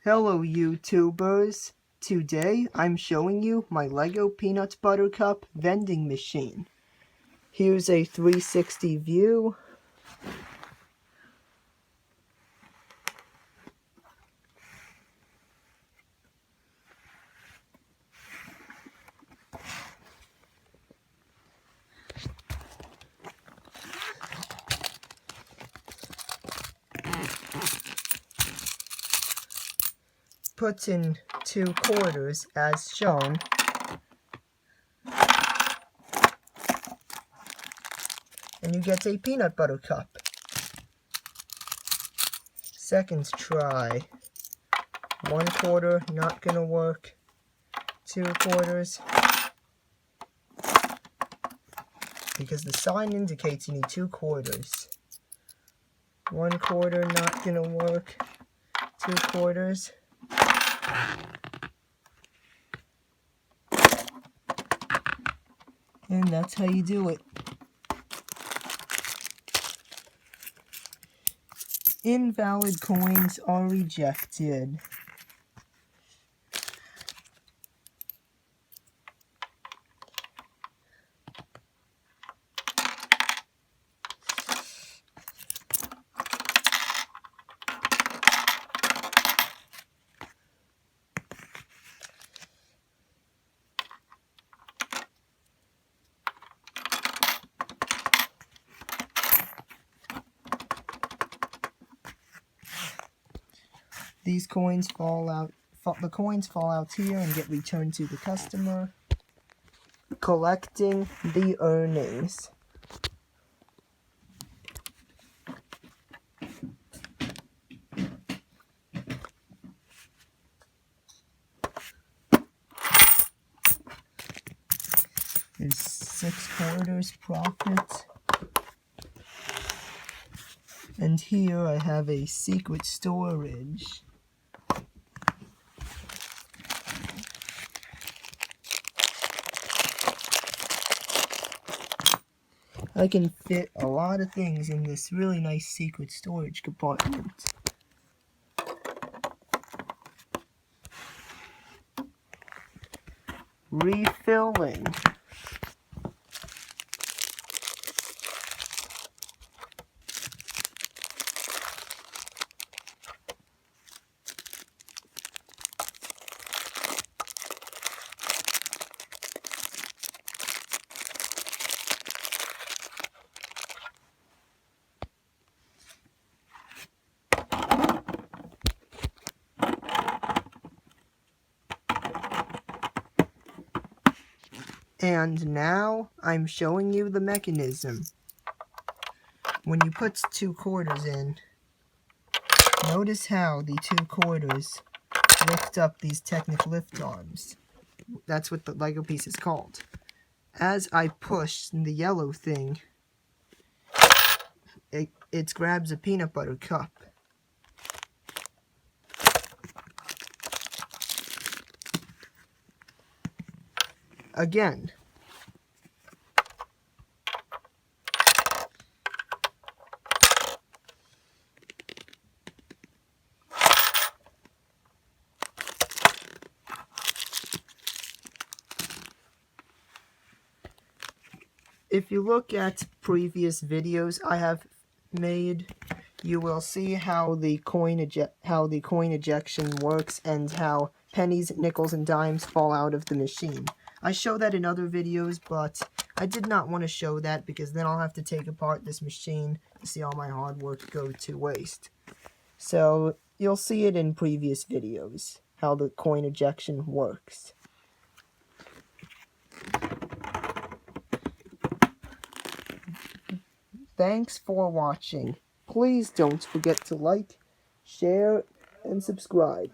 Hello YouTubers! Today I'm showing you my Lego Peanut Butter Cup vending machine. Here's a 360 view. Puts in 2 quarters as shown. And you get a peanut butter cup. Second try. 1 quarter, not gonna work. 2 quarters. Because the sign indicates you need 2 quarters. 1 quarter, not gonna work. 2 quarters. And that's how you do it. Invalid coins are rejected. These coins fall out. The coins fall out here and get returned to the customer. Collecting the earnings. There's 6 quarters profit. And here I have a secret storage. I can fit a lot of things in this really nice secret storage compartment. Refilling. And now I'm showing you the mechanism. When you put 2 quarters in, notice how the 2 quarters lift up these Technic lift arms. That's what the Lego piece is called. As I push the yellow thing, it grabs a peanut butter cup. Again. If you look at previous videos I have made, you will see how the coin ejection works and how pennies, nickels, and dimes fall out of the machine. I show that in other videos, but I did not want to show that because then I'll have to take apart this machine to see all my hard work go to waste. So you'll see it in previous videos, how the coin ejection works. Thanks for watching. Please don't forget to like, share, and subscribe.